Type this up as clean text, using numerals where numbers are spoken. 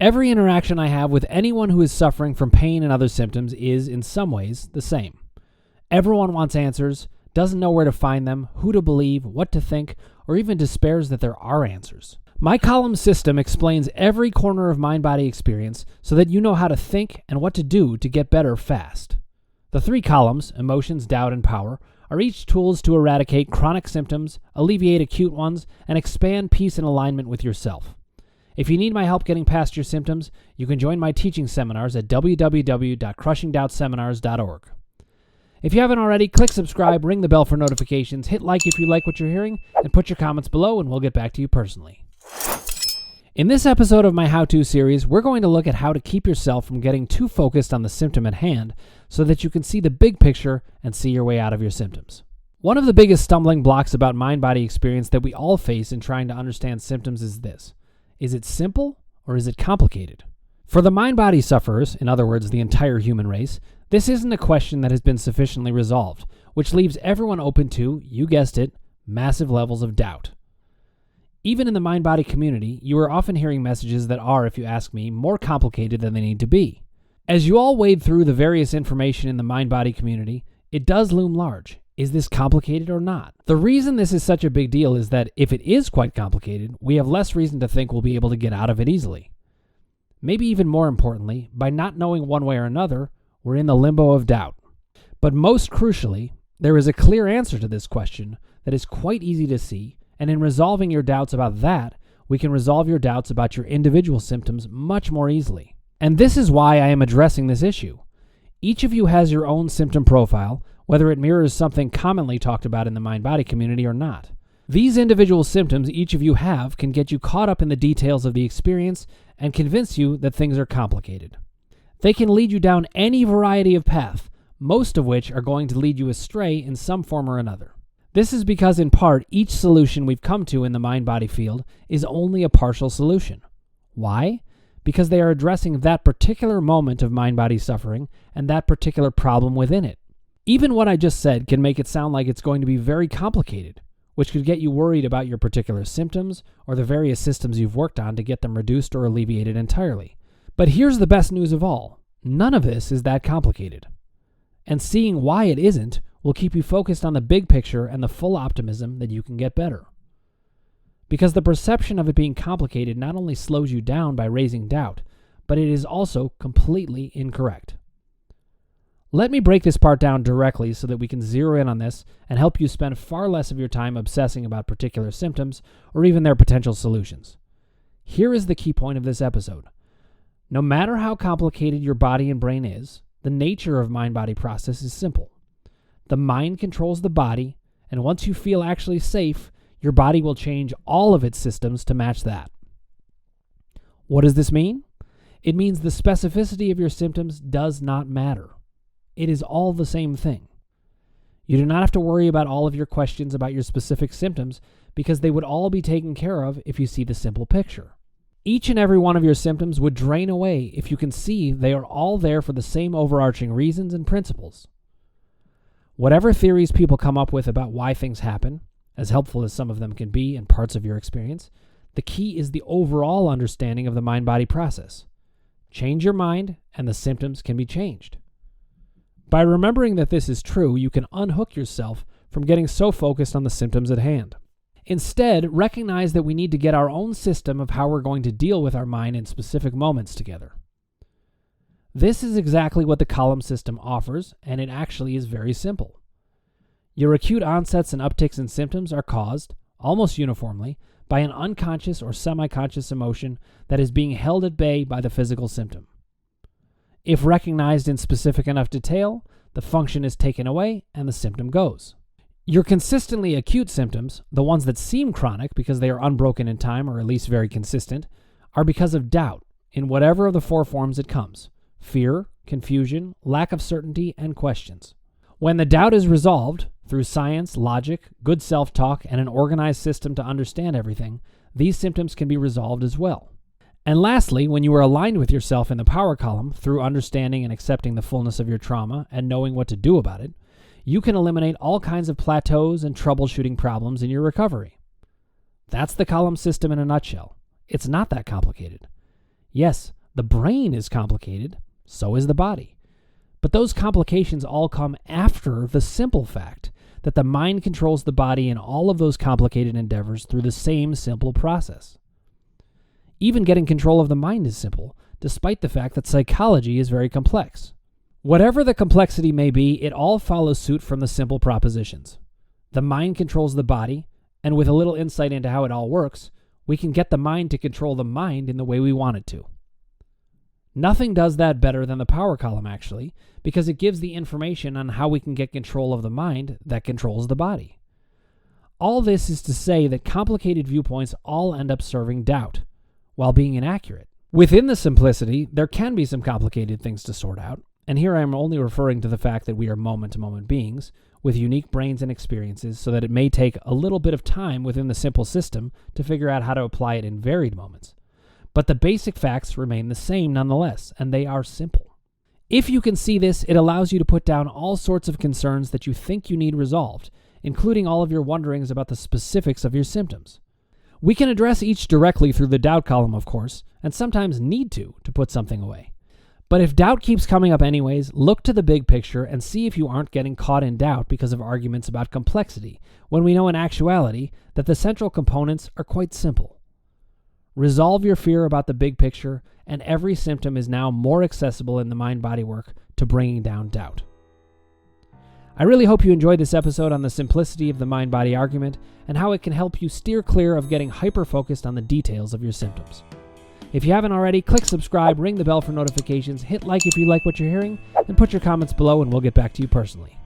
Every interaction I have with anyone who is suffering from pain and other symptoms is, in some ways, the same. Everyone wants answers, doesn't know where to find them, who to believe, what to think, or even despairs that there are answers. My column system explains every corner of mind-body experience so that you know how to think and what to do to get better fast. The 3 columns, emotions, doubt, and power, are each tools to eradicate chronic symptoms, alleviate acute ones, and expand peace and alignment with yourself. If you need my help getting past your symptoms, you can join my teaching seminars at www.crushingdoubtseminars.org. If you haven't already, click subscribe, ring the bell for notifications, hit like if you like what you're hearing, and put your comments below and we'll get back to you personally. In this episode of my how-to series, we're going to look at how to keep yourself from getting too focused on the symptom at hand so that you can see the big picture and see your way out of your symptoms. One of the biggest stumbling blocks about mind-body experience that we all face in trying to understand symptoms is this. Is it simple or is it complicated? For the mind-body sufferers, in other words, the entire human race, this isn't a question that has been sufficiently resolved, which leaves everyone open to, you guessed it, massive levels of doubt. Even in the mind-body community, you are often hearing messages that are, if you ask me, more complicated than they need to be. As you all wade through the various information in the mind-body community, it does loom large. Is this complicated or not? The reason this is such a big deal is that if it is quite complicated, we have less reason to think we'll be able to get out of it easily. Maybe even more importantly, by not knowing one way or another, we're in the limbo of doubt. But most crucially, there is a clear answer to this question that is quite easy to see, and in resolving your doubts about that, we can resolve your doubts about your individual symptoms much more easily. And this is why I am addressing this issue. Each of you has your own symptom profile, whether it mirrors something commonly talked about in the mind-body community or not. These individual symptoms each of you have can get you caught up in the details of the experience and convince you that things are complicated. They can lead you down any variety of path, most of which are going to lead you astray in some form or another. This is because, in part, each solution we've come to in the mind-body field is only a partial solution. Why? Because they are addressing that particular moment of mind-body suffering and that particular problem within it. Even what I just said can make it sound like it's going to be very complicated, which could get you worried about your particular symptoms or the various systems you've worked on to get them reduced or alleviated entirely. But here's the best news of all. None of this is that complicated. And seeing why it isn't will keep you focused on the big picture and the full optimism that you can get better. Because the perception of it being complicated not only slows you down by raising doubt, but it is also completely incorrect. Let me break this part down directly so that we can zero in on this and help you spend far less of your time obsessing about particular symptoms or even their potential solutions. Here is the key point of this episode. No matter how complicated your body and brain is, the nature of mind-body process is simple. The mind controls the body, and once you feel actually safe, your body will change all of its systems to match that. What does this mean? It means the specificity of your symptoms does not matter. It is all the same thing. You do not have to worry about all of your questions about your specific symptoms because they would all be taken care of if you see the simple picture. Each and every one of your symptoms would drain away if you can see they are all there for the same overarching reasons and principles. Whatever theories people come up with about why things happen, as helpful as some of them can be in parts of your experience, the key is the overall understanding of the mind-body process. Change your mind, and the symptoms can be changed. By remembering that this is true, you can unhook yourself from getting so focused on the symptoms at hand. Instead, recognize that we need to get our own system of how we're going to deal with our mind in specific moments together. This is exactly what the column system offers, and it actually is very simple. Your acute onsets and upticks in symptoms are caused, almost uniformly, by an unconscious or semi-conscious emotion that is being held at bay by the physical symptom. If recognized in specific enough detail, the function is taken away and the symptom goes. Your consistently acute symptoms, the ones that seem chronic because they are unbroken in time or at least very consistent, are because of doubt in whatever of the 4 forms it comes: fear, confusion, lack of certainty, and questions. When the doubt is resolved, through science, logic, good self-talk, and an organized system to understand everything, these symptoms can be resolved as well. And lastly, when you are aligned with yourself in the power column through understanding and accepting the fullness of your trauma and knowing what to do about it, you can eliminate all kinds of plateaus and troubleshooting problems in your recovery. That's the column system in a nutshell. It's not that complicated. Yes, the brain is complicated, so is the body. But those complications all come after the simple fact that the mind controls the body in all of those complicated endeavors through the same simple process. Even getting control of the mind is simple, despite the fact that psychology is very complex. Whatever the complexity may be, it all follows suit from the simple propositions. The mind controls the body, and with a little insight into how it all works, we can get the mind to control the mind in the way we want it to. Nothing does that better than the power column, actually, because it gives the information on how we can get control of the mind that controls the body. All this is to say that complicated viewpoints all end up serving doubt, while being inaccurate. Within the simplicity, there can be some complicated things to sort out, and here I am only referring to the fact that we are moment-to-moment beings with unique brains and experiences, so that it may take a little bit of time within the simple system to figure out how to apply it in varied moments. But the basic facts remain the same nonetheless, and they are simple. If you can see this, it allows you to put down all sorts of concerns that you think you need resolved, including all of your wonderings about the specifics of your symptoms. We can address each directly through the doubt column, of course, and sometimes need to put something away. But if doubt keeps coming up anyways, look to the big picture and see if you aren't getting caught in doubt because of arguments about complexity, when we know in actuality that the central components are quite simple. Resolve your fear about the big picture, and every symptom is now more accessible in the mind-body work to bringing down doubt. I really hope you enjoyed this episode on the simplicity of the mind-body argument and how it can help you steer clear of getting hyper-focused on the details of your symptoms. If you haven't already, click subscribe, ring the bell for notifications, hit like if you like what you're hearing, and put your comments below and we'll get back to you personally.